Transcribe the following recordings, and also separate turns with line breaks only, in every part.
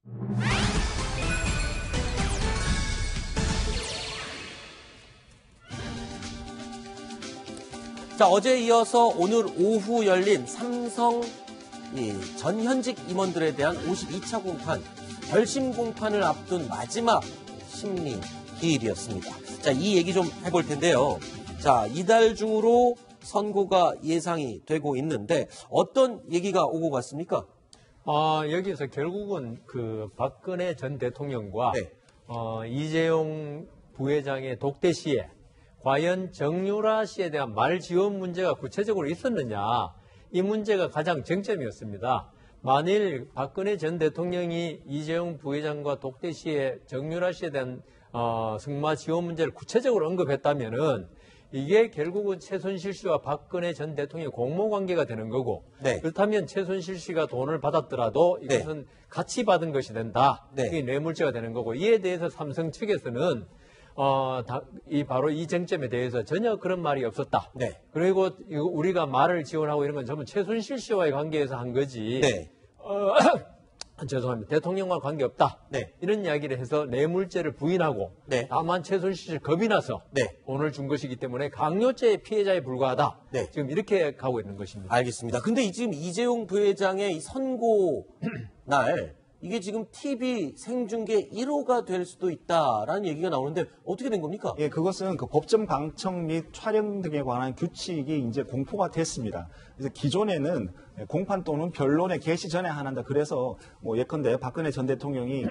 자, 어제에 이어서 오늘 오후 열린 삼성 전현직 임원들에 대한 52차 공판, 결심 공판을 앞둔 마지막 심리 기일이었습니다. 자, 이 얘기 좀 해볼 텐데요. 자, 이달 중으로 선고가 예상이 되고 있는데 어떤 얘기가 오고 갔습니까?
여기서 결국은 그 박근혜 전 대통령과
네.
이재용 부회장의 독대 시에 과연 정유라 씨에 대한 말 지원 문제가 구체적으로 있었느냐, 이 문제가 가장 쟁점이었습니다. 만일 박근혜 전 대통령이 이재용 부회장과 독대 시에 정유라 씨에 대한 승마 지원 문제를 구체적으로 언급했다면은 이게 결국은 최순실 씨와 박근혜 전 대통령의 공모관계가 되는 거고,
네.
그렇다면 최순실 씨가 돈을 받았더라도 이것은 같이 받은 것이 된다.
네.
이게 뇌물죄가 되는 거고, 이에 대해서 삼성 측에서는 바로 이 쟁점에 대해서 전혀 그런 말이 없었다.
네.
그리고 우리가 말을 지원하고 이런 건 전부 최순실 씨와의 관계에서 한 거지.
네.
죄송합니다. 대통령과 관계없다.
네.
이런 이야기를 해서 뇌물죄를 부인하고,
네.
다만 최순실 씨 겁이 나서
네.
돈을 준 것이기 때문에 강요죄의 피해자에 불과하다.
네.
지금 이렇게 가고 있는 것입니다.
알겠습니다. 근데 지금 이재용 부회장의 이 선고 날 이게 지금 TV 생중계 1호가 될 수도 있다라는 얘기가 나오는데 어떻게 된 겁니까?
예, 그것은 그 법정 방청 및 촬영 등에 관한 규칙이 이제 공포가 됐습니다. 그래서 기존에는 공판 또는 변론의 개시 전에 한다. 그래서 뭐 예컨대 박근혜 전 대통령이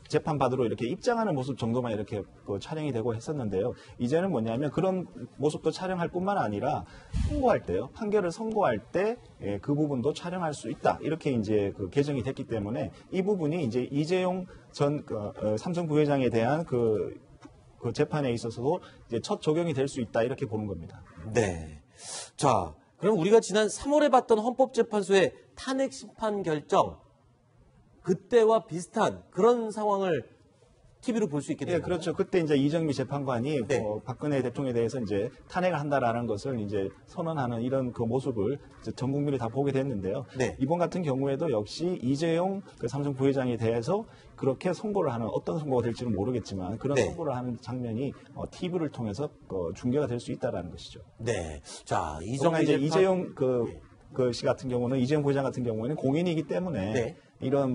재판 받으러 이렇게 입장하는 모습 정도만 이렇게 촬영이 되고 했었는데요. 이제는 뭐냐면 그런 모습도 촬영할 뿐만 아니라 선고할 때요. 판결을 선고할 때 그 부분도 촬영할 수 있다. 이렇게 이제 개정이 됐기 때문에 이 부분이 이제 이재용 전 삼성 부회장에 대한 그 재판에 있어서도 이제 첫 적용이 될 수 있다. 이렇게 보는 겁니다.
네. 자, 그럼 우리가 지난 3월에 봤던 헌법재판소의 탄핵 심판 결정, 그때와 비슷한 그런 상황을 TV로 볼 수 있게 되는
네, 그렇죠. 그때 이제 이정미 재판관이
네.
박근혜 대통령에 대해서 이제 탄핵을 한다라는 것을 이제 선언하는 이런 그 모습을 이제 전 국민이 다 보게 됐는데요.
네.
이번 같은 경우에도 역시 이재용 삼성 부회장에 대해서 그렇게 선고를 하는, 어떤 선고가 될지는 모르겠지만 그런
네.
선고를 하는 장면이 TV를 통해서 중계가 될 수 있다라는 것이죠.
네. 자,
이제 이재용 씨 같은 경우는, 이재용 부회장 같은 경우에는 공인이기 때문에
네.
이런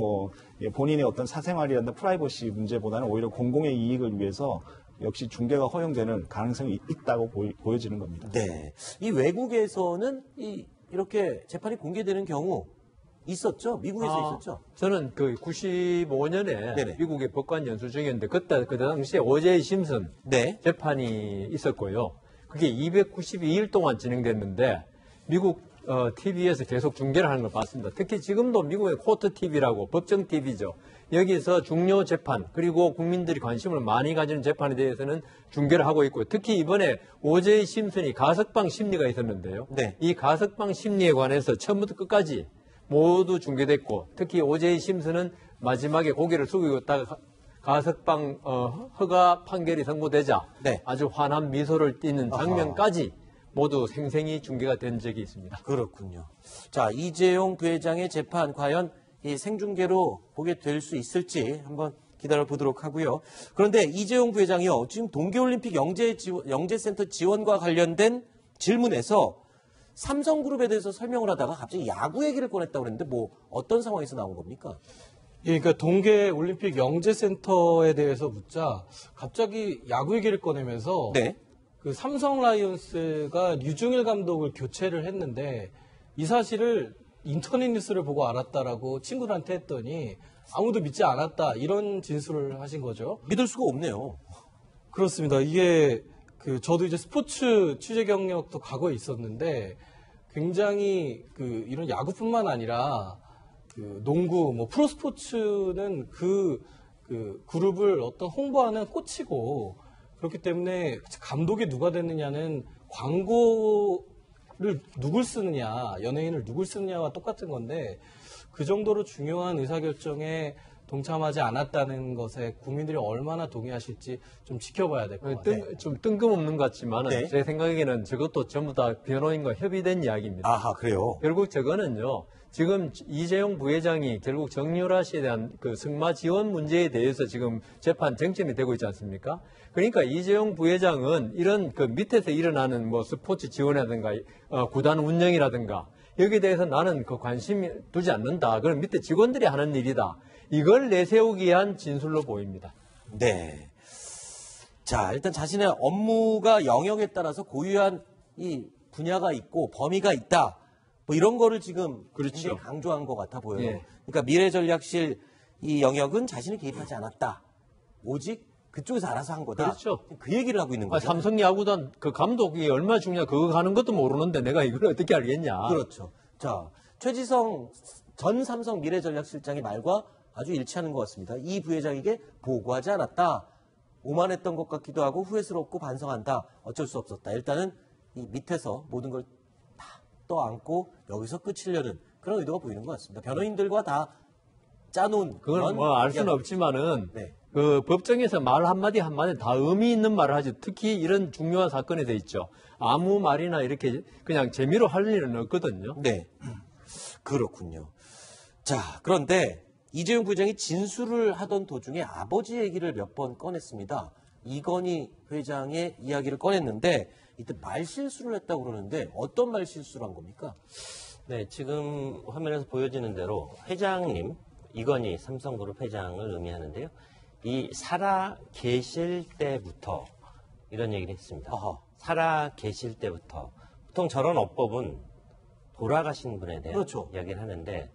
본인의 어떤 사생활이라든가 프라이버시 문제보다는 오히려 공공의 이익을 위해서 역시 중계가 허용되는 가능성이 있다고 보여지는 겁니다.
네. 이 외국에서는 이렇게 재판이 공개되는 경우 있었죠? 미국에서 있었죠?
저는 95년에
네네.
미국의 법관 연수 중이었는데 그 당시에 오제이 심슨
네.
재판이 있었고요. 그게 292일 동안 진행됐는데 미국 TV에서 계속 중계를 하는 걸 봤습니다. 특히 지금도 미국의 코트 TV라고 법정 TV죠. 여기서 중요 재판, 그리고 국민들이 관심을 많이 가지는 재판에 대해서는 중계를 하고 있고요. 특히 이번에 오제이 심슨이 가석방 심리가 있었는데요.
네.
이 가석방 심리에 관해서 처음부터 끝까지 모두 중계됐고, 특히 오제이 심슨은 마지막에 고개를 숙이고 있다가 가석방 허가 판결이 선고되자
네.
아주 환한 미소를 띠는 장면까지 모두 생생히 중계가 된 적이 있습니다.
그렇군요. 자, 이재용 부회장의 재판 과연 이 생중계로 보게 될 수 있을지 한번 기다려 보도록 하고요. 그런데 이재용 부회장이요, 지금 동계올림픽 영재센터 지원과 관련된 질문에서 삼성그룹에 대해서 설명을 하다가 갑자기 야구 얘기를 꺼냈다고 그랬는데 어떤 상황에서 나온 겁니까?
예, 그러니까 동계올림픽 영재센터에 대해서 묻자 갑자기 야구 얘기를 꺼내면서
네.
그 삼성 라이온스가 류중일 감독을 교체를 했는데 이 사실을 인터넷 뉴스를 보고 알았다라고 친구들한테 했더니 아무도 믿지 않았다, 이런 진술을 하신 거죠.
믿을 수가 없네요.
그렇습니다. 이게 저도 이제 스포츠 취재 경력도 과거에 있었는데 굉장히 이런 야구뿐만 아니라 농구, 프로스포츠는 그룹을 어떤 홍보하는 꽃이고, 그렇기 때문에 감독이 누가 됐느냐는 광고를 누굴 쓰느냐, 연예인을 누굴 쓰느냐와 똑같은 건데, 그 정도로 중요한 의사결정에 동참하지 않았다는 것에 국민들이 얼마나 동의하실지 좀 지켜봐야 될 것 같아요.
좀 뜬금없는 것 같지만
네.
제 생각에는 저것도 전부 다 변호인과 협의된 이야기입니다.
아하, 그래요?
결국 저거는요, 지금 이재용 부회장이 결국 정유라 씨에 대한 그 승마 지원 문제에 대해서 지금 재판 쟁점이 되고 있지 않습니까? 그러니까 이재용 부회장은 이런 그 밑에서 일어나는 뭐 스포츠 지원이라든가 구단 운영이라든가 여기에 대해서 나는 그 관심 두지 않는다. 그건 밑에 직원들이 하는 일이다. 이걸 내세우기 위한 진술로 보입니다.
네. 자, 일단 자신의 업무가 영역에 따라서 고유한 이 분야가 있고 범위가 있다. 뭐 이런 거를 지금 굉장히 강조한 것 같아 보여요.
예.
그러니까 미래전략실 이 영역은 자신이 개입하지 않았다. 오직 그쪽에서 알아서 한 거다.
그렇죠.
그 얘기를 하고 있는 거죠.
삼성 야구단 그 감독이 얼마나 중요하 그거 가는 것도 모르는데 내가 이걸 어떻게 알겠냐.
그렇죠. 자, 최지성 전 삼성 미래전략실장의 말과 아주 일치하는 것 같습니다. 이 부회장에게 보고하지 않았다. 오만했던 것 같기도 하고 후회스럽고 반성한다. 어쩔 수 없었다. 일단은 이 밑에서 모든 걸 다 떠안고 여기서 끝이려는 그런 의도가 보이는 것 같습니다. 변호인들과 다 짜놓은
그건 뭐 알 수는 없지만은
네.
그 법정에서 말 한마디 한마디 다 의미 있는 말을 하죠. 특히 이런 중요한 사건에 돼 있죠. 아무 말이나 이렇게 그냥 재미로 할 일은 없거든요.
네. 그렇군요. 자, 그런데 이재용 부회장이 진술을 하던 도중에 아버지 얘기를 몇 번 꺼냈습니다. 이건희 회장의 이야기를 꺼냈는데 이때 말실수를 했다고 그러는데 어떤 말실수를 한 겁니까?
네, 지금 화면에서 보여지는 대로 회장님, 이건희 삼성그룹 회장을 의미하는데요. 이 살아 계실 때부터 이런 얘기를 했습니다.
아하.
살아 계실 때부터 보통 저런 어법은 돌아가신 분에 대한
그렇죠.
이야기를 하는데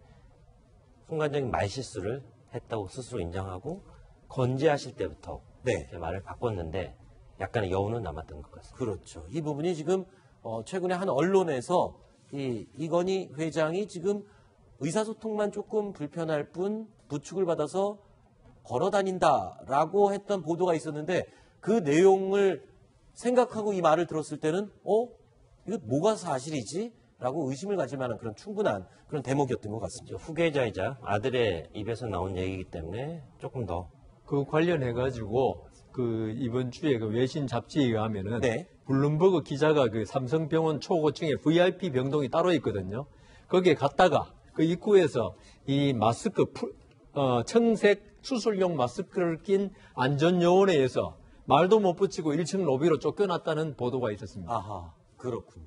순간적인 말실수를 했다고 스스로 인정하고 건재하실 때부터
네.
이렇게 말을 바꿨는데 약간의 여운은 남았던 것 같습니다.
그렇죠. 이 부분이 지금 최근에 한 언론에서 이건희 회장이 지금 의사소통만 조금 불편할 뿐 부축을 받아서 걸어다닌다라고 했던 보도가 있었는데 그 내용을 생각하고 이 말을 들었을 때는 이거 뭐가 사실이지? 라고 의심을 가질 만한 그런 충분한 그런 대목이었던 것 같습니다.
후계자이자 아들의 입에서 나온 얘기이기 때문에 조금 더
그 관련해가지고 그 이번 주에 그 외신 잡지에 의하면은
네.
블룸버그 기자가 그 삼성병원 초고층에 VIP 병동이 따로 있거든요. 거기에 갔다가 그 입구에서 이 마스크 청색 수술용 마스크를 낀 안전요원에 의해서 말도 못 붙이고 1층 로비로 쫓겨났다는 보도가 있었습니다.
아하, 그렇군요.